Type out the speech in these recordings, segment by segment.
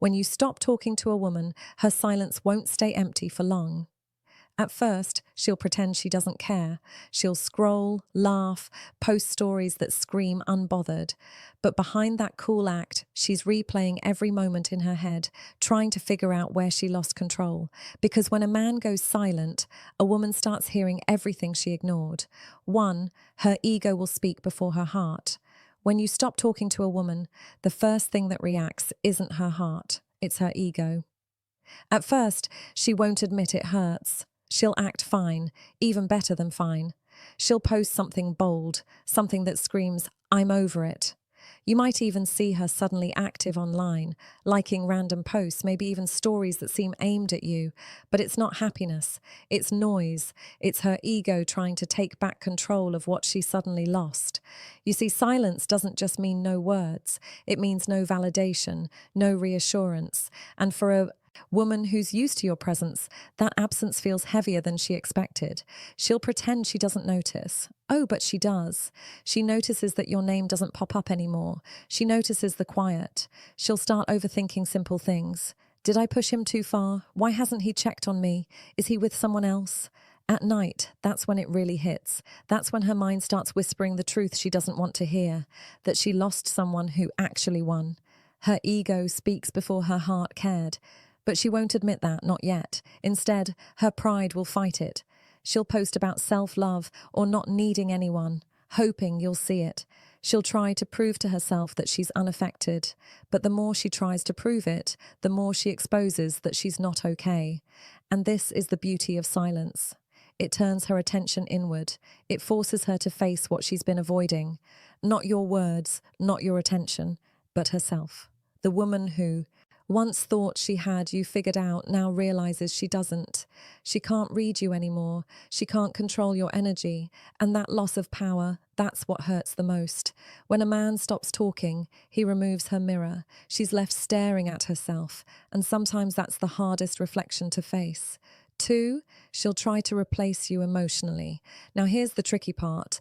When you stop talking to a woman, her silence won't stay empty for long. At first, she'll pretend she doesn't care. She'll scroll, laugh, post stories that scream unbothered. But behind that cool act, she's replaying every moment in her head, trying to figure out where she lost control. Because when a man goes silent, a woman starts hearing everything she ignored. One, her ego will speak before her heart. When you stop talking to a woman, the first thing that reacts isn't her heart, it's her ego. At first, she won't admit it hurts. She'll act fine, even better than fine. She'll post something bold, something that screams, "I'm over it." You might even see her suddenly active online, liking random posts, maybe even stories that seem aimed at you. But it's not happiness, it's noise. It's her ego trying to take back control of what she suddenly lost. You see, silence doesn't just mean no words. It means no validation, no reassurance. And for a woman who's used to your presence, that absence feels heavier than she expected. She'll pretend she doesn't notice. Oh, but she does. She notices that your name doesn't pop up anymore. She notices the quiet. She'll start overthinking simple things. Did I push him too far? Why hasn't he checked on me? Is he with someone else? At night, that's when it really hits. That's when her mind starts whispering the truth she doesn't want to hear, that she lost someone who actually won. Her ego speaks before her heart cared. But she won't admit that, not yet. Instead, her pride will fight it. She'll post about self-love or not needing anyone, hoping you'll see it. She'll try to prove to herself that she's unaffected. But the more she tries to prove it, the more she exposes that she's not okay. And this is the beauty of silence. It turns her attention inward. It forces her to face what she's been avoiding. Not your words, not your attention, but herself. The woman who once thought she had you figured out now realizes she doesn't. She can't read you anymore. She can't control your energy. And that loss of power, that's what hurts the most. When a man stops talking, he removes her mirror. She's left staring at herself. And sometimes that's the hardest reflection to face. 2, she'll try to replace you emotionally. Now here's the tricky part.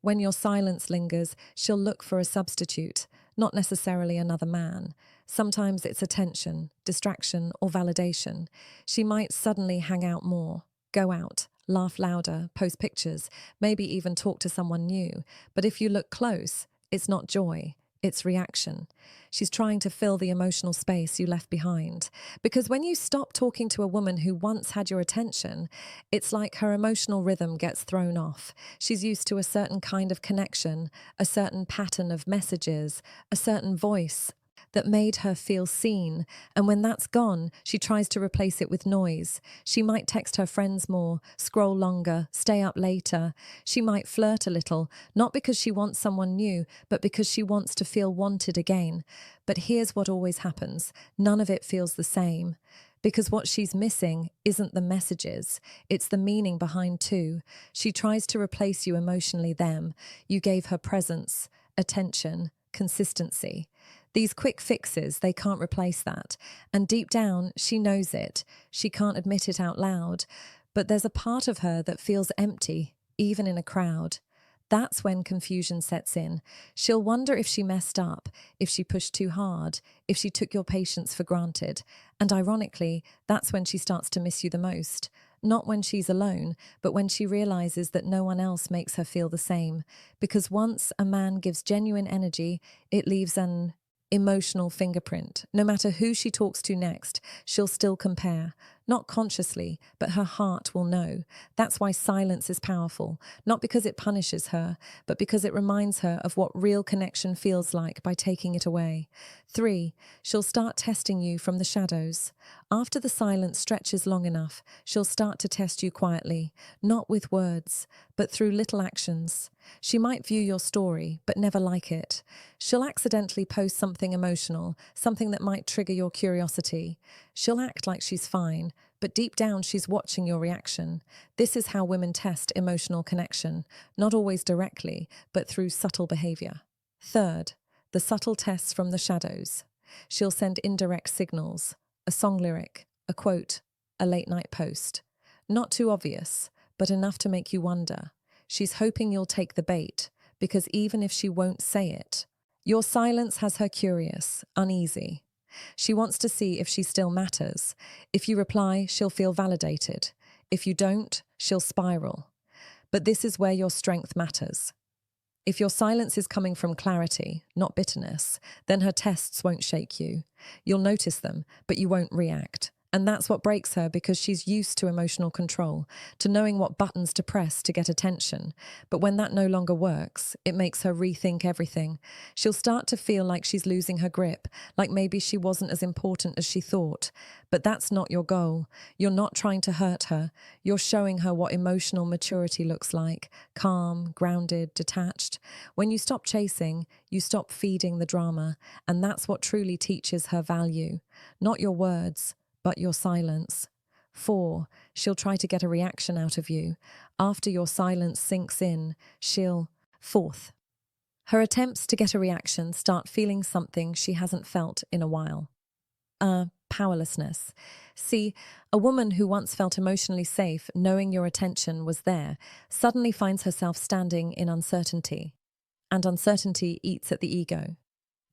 When your silence lingers, she'll look for a substitute, not necessarily another man. Sometimes it's attention, distraction, or validation. She might suddenly hang out more, go out, laugh louder, post pictures, maybe even talk to someone new. But if you look close, it's not joy. It's reaction. She's trying to fill the emotional space you left behind. Because when you stop talking to a woman who once had your attention, it's like her emotional rhythm gets thrown off. She's used to a certain kind of connection, a certain pattern of messages, a certain voice that made her feel seen. And when that's gone, she tries to replace it with noise. She might text her friends more, scroll longer, stay up later. She might flirt a little, not because she wants someone new, but because she wants to feel wanted again. But here's what always happens. None of it feels the same. Because what she's missing isn't the messages, it's the meaning behind too. She tries to replace you emotionally them. You gave her presence, attention, consistency. These quick fixes, they can't replace that. And deep down, she knows it. She can't admit it out loud. But there's a part of her that feels empty, even in a crowd. That's when confusion sets in. She'll wonder if she messed up, if she pushed too hard, if she took your patience for granted. And ironically, that's when she starts to miss you the most. Not when she's alone, but when she realizes that no one else makes her feel the same. Because once a man gives genuine energy, it leaves an emotional fingerprint. No matter who she talks to next, she'll still compare. Not consciously, but her heart will know. That's why silence is powerful. Not because it punishes her, but because it reminds her of what real connection feels like by taking it away. 3, she'll start testing you from the shadows. After the silence stretches long enough, she'll start to test you quietly, not with words, but through little actions. She might view your story, but never like it. She'll accidentally post something emotional, something that might trigger your curiosity. She'll act like she's fine, but deep down she's watching your reaction. This is how women test emotional connection, not always directly, but through subtle behavior. 3rd, the subtle tests from the shadows. She'll send indirect signals, a song lyric, a quote, a late-night post. Not too obvious, but enough to make you wonder. She's hoping you'll take the bait, because even if she won't say it, your silence has her curious, uneasy. She wants to see if she still matters. If you reply, she'll feel validated. If you don't, she'll spiral. But this is where your strength matters. If your silence is coming from clarity, not bitterness, then her tests won't shake you. You'll notice them, but you won't react. And that's what breaks her, because she's used to emotional control, to knowing what buttons to press to get attention. But when that no longer works, it makes her rethink everything. She'll start to feel like she's losing her grip, like maybe she wasn't as important as she thought. But that's not your goal. You're not trying to hurt her. You're showing her what emotional maturity looks like: calm, grounded, detached. When you stop chasing, you stop feeding the drama, and that's what truly teaches her value. Not your words, but your silence. 4, she'll try to get a reaction out of you. After your silence sinks in, she'll... Fourth, her attempts to get a reaction start feeling something she hasn't felt in a while. Powerlessness. See, a woman who once felt emotionally safe knowing your attention was there suddenly finds herself standing in uncertainty. And uncertainty eats at the ego.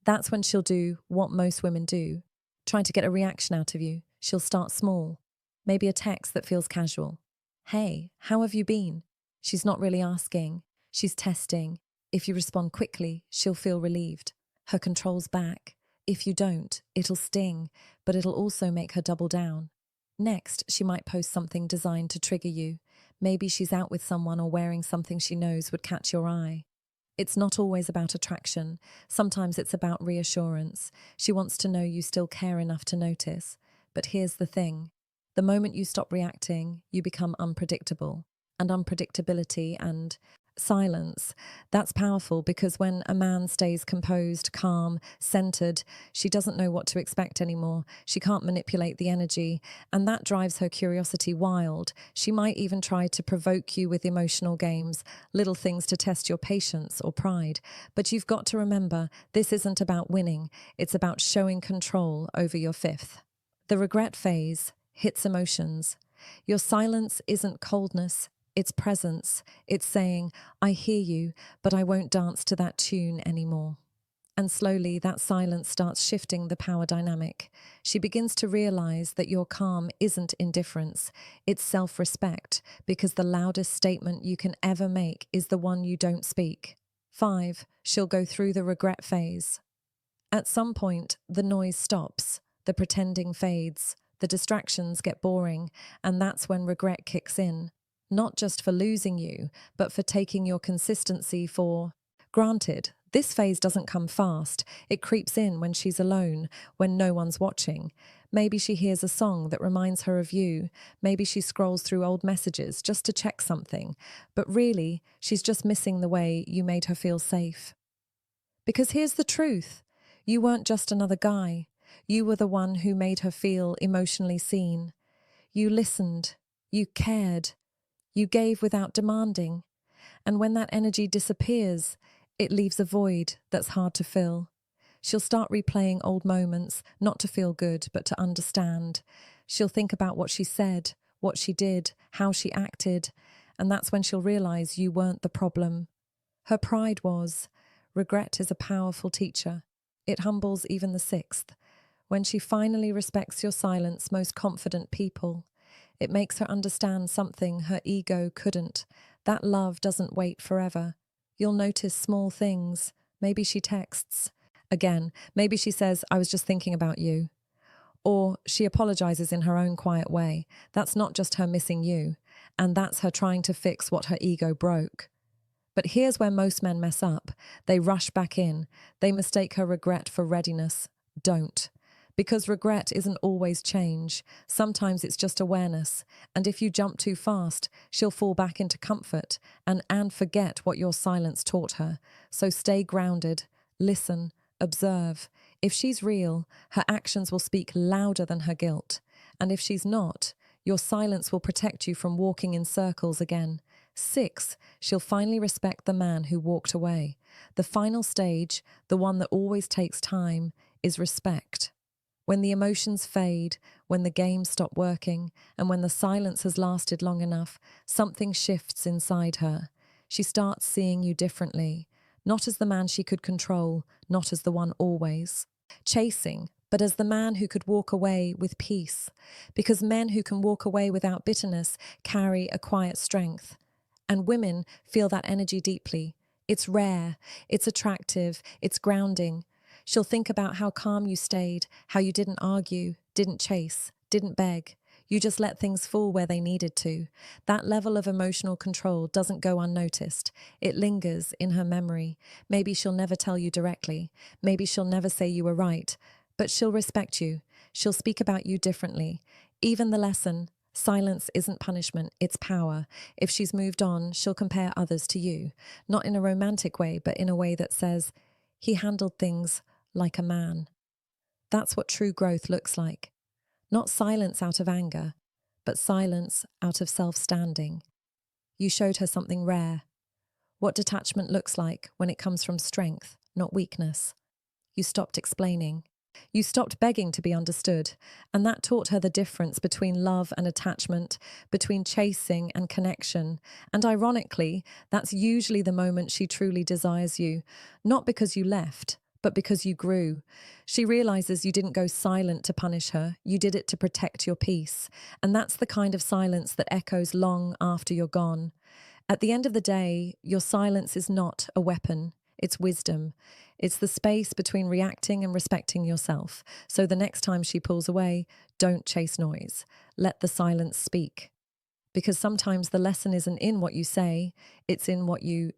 That's when she'll do what most women do: try to get a reaction out of you. She'll start small, maybe a text that feels casual. Hey, how have you been? She's not really asking, she's testing. If you respond quickly, she'll feel relieved. Her control's back. If you don't, it'll sting, but it'll also make her double down. Next, she might post something designed to trigger you. Maybe she's out with someone or wearing something she knows would catch your eye. It's not always about attraction. Sometimes it's about reassurance. She wants to know you still care enough to notice. But here's the thing. The moment you stop reacting, you become unpredictable. And unpredictability and silence, that's powerful, because when a man stays composed, calm, centered, she doesn't know what to expect anymore. She can't manipulate the energy, and that drives her curiosity wild. She might even try to provoke you with emotional games, little things to test your patience or pride. But you've got to remember, this isn't about winning. It's about showing control over your fifth. The regret phase hits emotions. Your silence isn't coldness. It's presence. It's saying, I hear you, but I won't dance to that tune anymore. And slowly that silence starts shifting the power dynamic. She begins to realize that your calm isn't indifference, it's self-respect, because the loudest statement you can ever make is the one you don't speak. 5, she'll go through the regret phase. At some point, the noise stops, the pretending fades, the distractions get boring, and that's when regret kicks in. Not just for losing you, but for taking your consistency for granted. This phase doesn't come fast. It creeps in when she's alone, when no one's watching. Maybe she hears a song that reminds her of you. Maybe she scrolls through old messages just to check something. But really, she's just missing the way you made her feel safe. Because here's the truth. You weren't just another guy. You were the one who made her feel emotionally seen. You listened. You cared. You gave without demanding. And when that energy disappears, it leaves a void that's hard to fill. She'll start replaying old moments, not to feel good, but to understand. She'll think about what she said, what she did, how she acted, and that's when she'll realize you weren't the problem. Her pride was. Regret is a powerful teacher. It humbles even the 6th. When she finally respects your silence, most confident people, it makes her understand something her ego couldn't. That love doesn't wait forever. You'll notice small things. Maybe she texts again. Maybe she says, I was just thinking about you. Or she apologizes in her own quiet way. That's not just her missing you. And that's her trying to fix what her ego broke. But here's where most men mess up. They rush back in. They mistake her regret for readiness. Don't. Because regret isn't always change. Sometimes it's just awareness. And if you jump too fast, she'll fall back into comfort and forget what your silence taught her. So stay grounded, listen, observe. If she's real, her actions will speak louder than her guilt. And if she's not, your silence will protect you from walking in circles again. 6, she'll finally respect the man who walked away. The final stage, the one that always takes time, is respect. When the emotions fade, when the games stop working, and when the silence has lasted long enough, something shifts inside her. She starts seeing you differently, not as the man she could control, not as the one always chasing, but as the man who could walk away with peace, because men who can walk away without bitterness carry a quiet strength. And women feel that energy deeply. It's rare, it's attractive, it's grounding. She'll think about how calm you stayed, how you didn't argue, didn't chase, didn't beg. You just let things fall where they needed to. That level of emotional control doesn't go unnoticed. It lingers in her memory. Maybe she'll never tell you directly. Maybe she'll never say you were right. But she'll respect you. She'll speak about you differently. Even the lesson, silence isn't punishment, it's power. If she's moved on, she'll compare others to you. Not in a romantic way, but in a way that says, he handled things like a man. That's what true growth looks like. Not silence out of anger, but silence out of self-standing. You showed her something rare. What detachment looks like when it comes from strength, not weakness. You stopped explaining. You stopped begging to be understood, and that taught her the difference between love and attachment, between chasing and connection. And ironically, that's usually the moment she truly desires you, not because you left, but because you grew. She realizes you didn't go silent to punish her, you did it to protect your peace. And that's the kind of silence that echoes long after you're gone. At the end of the day, your silence is not a weapon, it's wisdom. It's the space between reacting and respecting yourself. So the next time she pulls away, don't chase noise. Let the silence speak. Because sometimes the lesson isn't in what you say, it's in what you